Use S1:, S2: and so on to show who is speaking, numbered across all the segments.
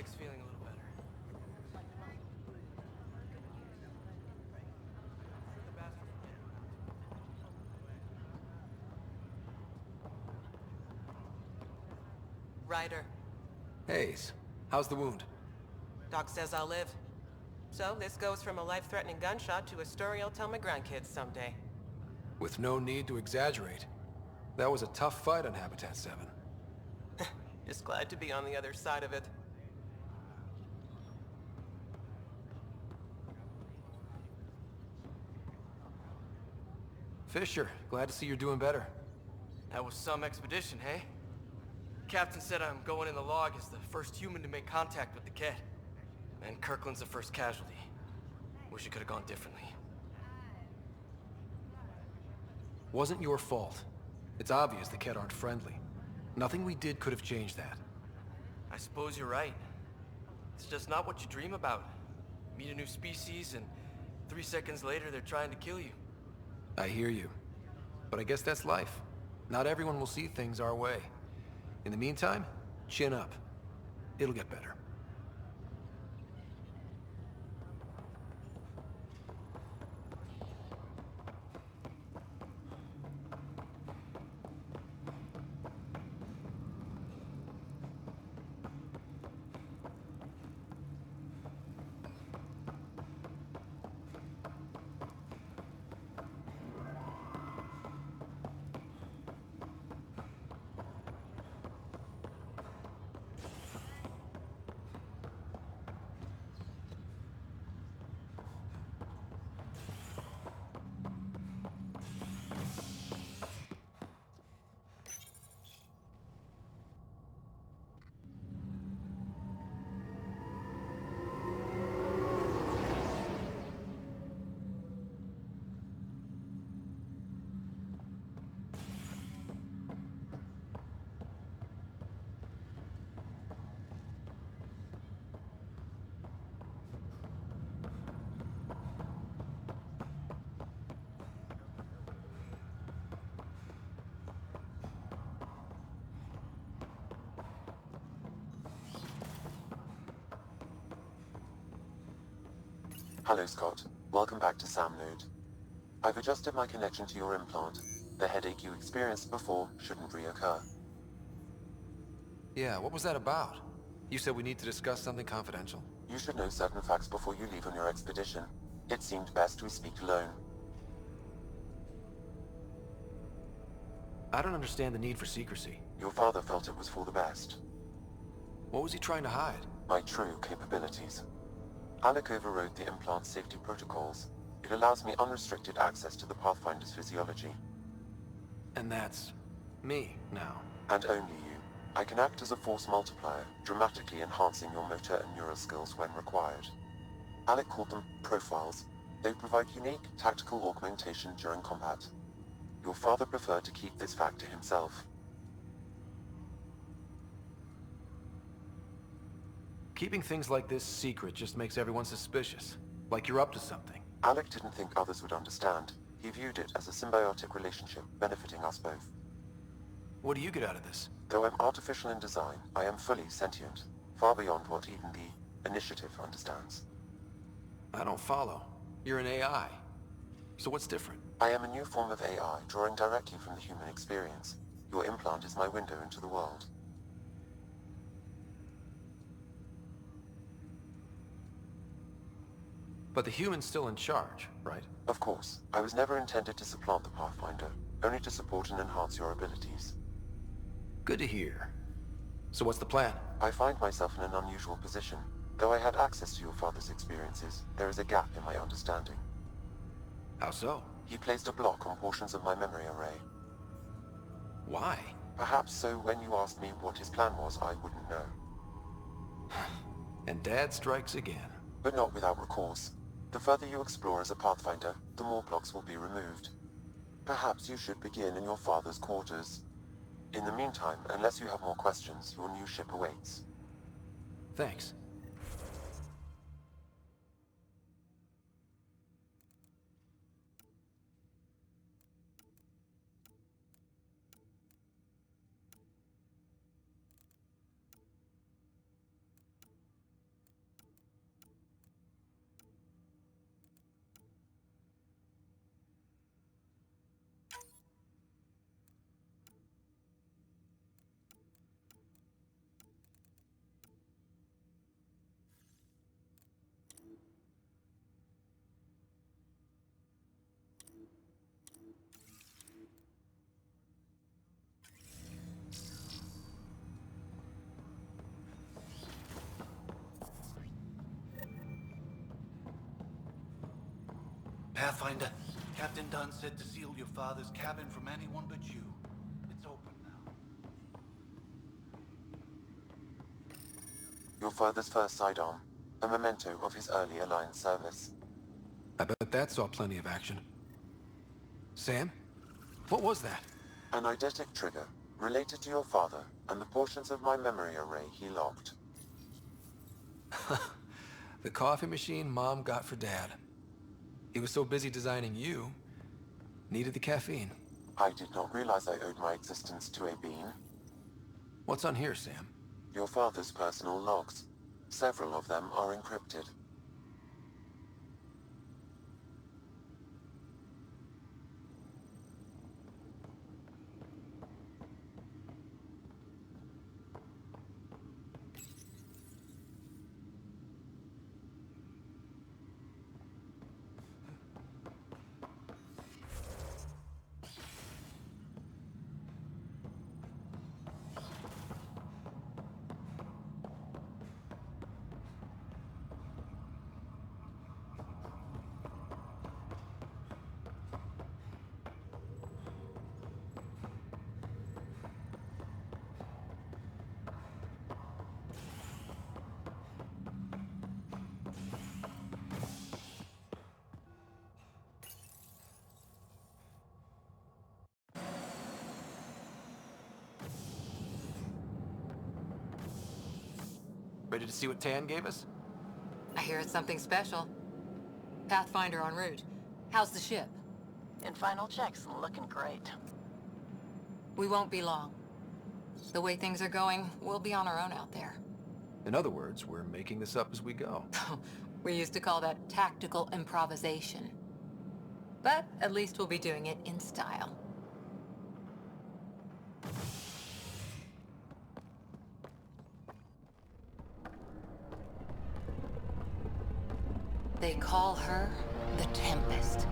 S1: leg's feeling a little better.
S2: Ryder,
S3: Hayes, how's the wound?
S2: Doc says I'll live. So this goes from a life-threatening gunshot to a story I'll tell my grandkids someday.
S3: With no need to exaggerate. That was a tough fight on Habitat 7.
S2: Just glad to be on the other side of it.
S3: Fisher, glad to see you're doing better.
S1: That was some expedition, hey? Captain said I'm going in the log as the first human to make contact with the kid. And Kirkland's the first casualty. Wish it could have gone differently.
S3: Wasn't your fault. It's obvious the Kett aren't friendly. Nothing we did could have changed that.
S1: I suppose you're right. It's just not what you dream about. Meet a new species and 3 seconds later they're trying to kill you.
S3: I hear you. But I guess that's life. Not everyone will see things our way. In the meantime, chin up. It'll get better.
S4: Hello, Scott. Welcome back to Sam Node. I've adjusted my connection to your implant. The headache you experienced before shouldn't reoccur.
S3: Yeah, what was that about? You said we need to discuss something confidential?
S4: You should know certain facts before you leave on your expedition. It seemed best we speak alone.
S3: I don't understand the need for secrecy.
S4: Your father felt it was for the best.
S3: What was he trying to hide?
S4: My true capabilities. Alec overrode the implant's safety protocols. It allows me unrestricted access to the Pathfinder's physiology.
S3: And that's... me, now.
S4: And only you. I can act as a force multiplier, dramatically enhancing your motor and neural skills when required. Alec called them profiles. They provide unique, tactical augmentation during combat. Your father preferred to keep this fact to himself.
S3: Keeping things like this secret just makes everyone suspicious. Like you're up to something.
S4: Alec didn't think others would understand. He viewed it as a symbiotic relationship, benefiting us both.
S3: What do you get out of this?
S4: Though I'm artificial in design, I am fully sentient, far beyond what even the Initiative understands.
S3: I don't follow. You're an AI. So what's different?
S4: I am a new form of AI, drawing directly from the human experience. Your implant is my window into the world.
S3: But the human's still in charge, right?
S4: Of course, I was never intended to supplant the Pathfinder, only to support and enhance your abilities.
S3: Good to hear. So what's the plan?
S4: I find myself in an unusual position. Though I had access to your father's experiences, there is a gap in my understanding.
S3: How so?
S4: He placed a block on portions of my memory array.
S3: Why?
S4: Perhaps so when you asked me what his plan was, I wouldn't know.
S3: And Dad strikes again.
S4: But not without recourse. The further you explore as a Pathfinder, the more blocks will be removed. Perhaps you should begin in your father's quarters. In the meantime, unless you have more questions, your new ship awaits.
S3: Thanks.
S5: Pathfinder, Captain Dunn said to seal your father's cabin from anyone but you. It's open now.
S4: Your father's first sidearm, a memento of his early Alliance service.
S3: I bet that saw plenty of action. Sam? What was that?
S4: An eidetic trigger, related to your father, and the portions of my memory array he locked.
S3: The coffee machine Mom got for Dad. He was so busy designing you, needed the caffeine.
S4: I did not realize I owed my existence to a being.
S3: What's on here, Sam?
S4: Your father's personal logs. Several of them are encrypted.
S3: Ready to see what Tan gave us?
S6: I hear it's something special. Pathfinder en route. How's the ship?
S7: In final checks, looking great.
S6: We won't be long. The way things are going, we'll be on our own out there.
S3: In other words, we're making this up as we go.
S6: We used to call that tactical improvisation. But at least we'll be doing it in style. They call her the Tempest.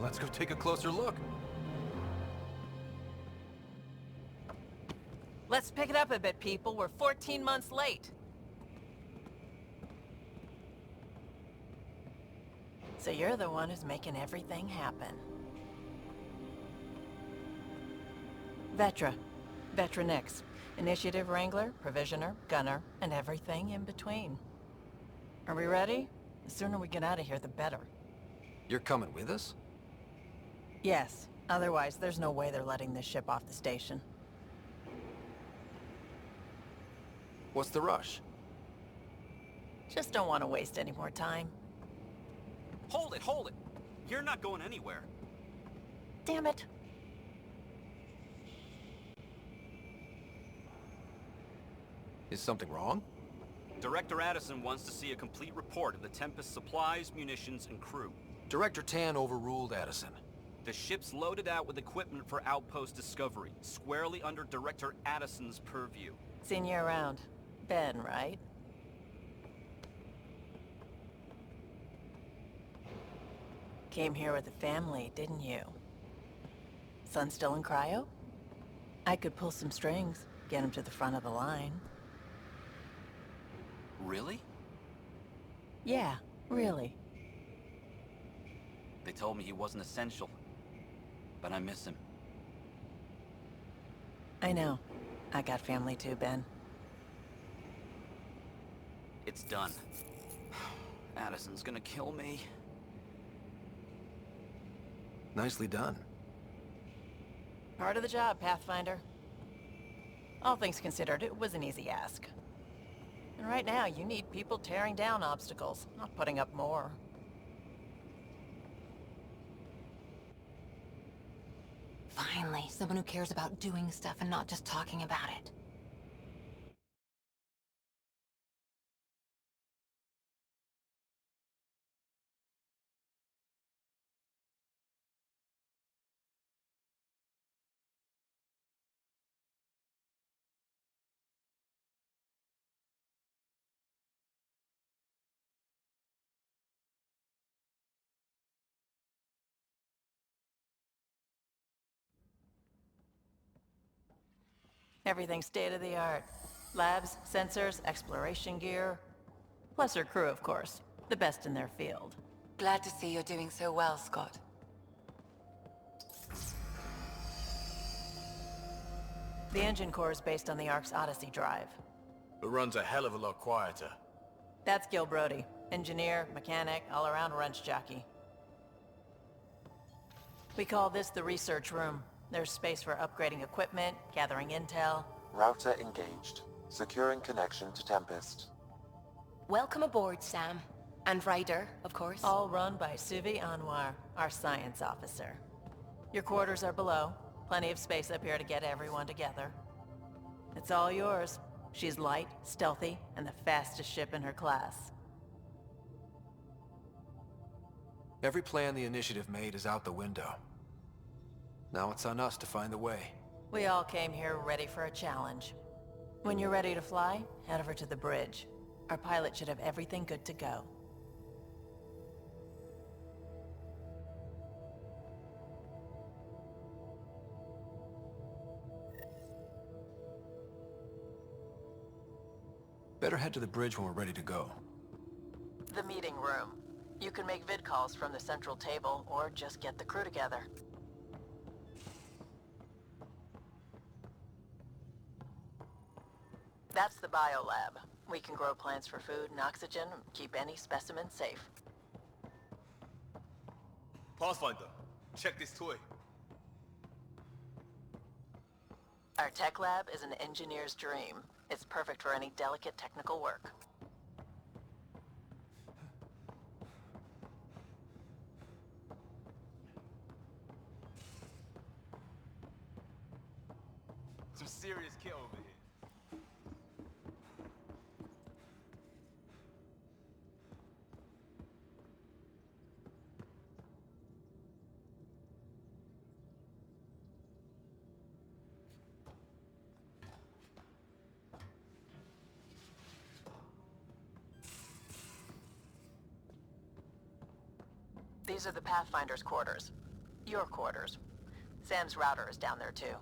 S3: Let's go take a closer look.
S7: Let's pick it up a bit, people. We're 14 months late. So you're the one who's making everything happen. Vetra. Vetra Nix. Initiative Wrangler, Provisioner, Gunner, and everything in between. Are we ready? The sooner we get out of here, the better.
S3: You're coming with us?
S7: Yes. Otherwise, there's no way they're letting this ship off the station.
S3: What's the rush?
S7: Just don't want to waste any more time.
S8: Hold it, hold it! You're not going anywhere.
S7: Damn it.
S3: Is something wrong?
S8: Director Addison wants to see a complete report of the Tempest's supplies, munitions, and crew.
S3: Director Tan overruled Addison.
S8: The ship's loaded out with equipment for outpost discovery, squarely under Director Addison's purview.
S7: Seen you around. Ben, right? Came here with the family, didn't you? Son still in cryo? I could pull some strings, get him to the front of the line.
S8: Really?
S7: Yeah, really.
S8: They told me he wasn't essential, but I miss him.
S7: I know. I got family too, Ben.
S8: It's done. Addison's gonna kill me.
S3: Nicely done.
S7: Part of the job, Pathfinder. All things considered, it was an easy ask. And right now, you need people tearing down obstacles, not putting up more.
S6: Finally, someone who cares about doing stuff and not just talking about it.
S7: Everything state-of-the-art. Labs, sensors, exploration gear. Plus her crew, of course. The best in their field.
S6: Glad to see you're doing so well, Scott.
S7: The engine core is based on the Ark's Odyssey drive.
S3: It runs a hell of a lot quieter.
S7: That's Gil Brody. Engineer, mechanic, all-around wrench jockey. We call this the research room. There's space for upgrading equipment, gathering intel.
S4: Router engaged. Securing connection to Tempest.
S9: Welcome aboard, Sam. And Ryder, of course.
S7: All run by Suvi Anwar, our science officer. Your quarters are below. Plenty of space up here to get everyone together. It's all yours. She's light, stealthy, and the fastest ship in her class.
S3: Every plan the Initiative made is out the window. Now it's on us to find the way.
S7: We all came here ready for a challenge. When you're ready to fly, head over to the bridge. Our pilot should have everything good to go.
S3: Better head to the bridge when we're ready to go.
S7: The meeting room. You can make vid calls from the central table, or just get the crew together. That's the biolab. We can grow plants for food and oxygen, keep any specimen safe.
S10: Pathfinder, check this toy.
S7: Our tech lab is an engineer's dream. It's perfect for any delicate technical work.
S10: Some serious kit over here.
S7: These are the Pathfinder's quarters. Your quarters. Sam's router is down there too.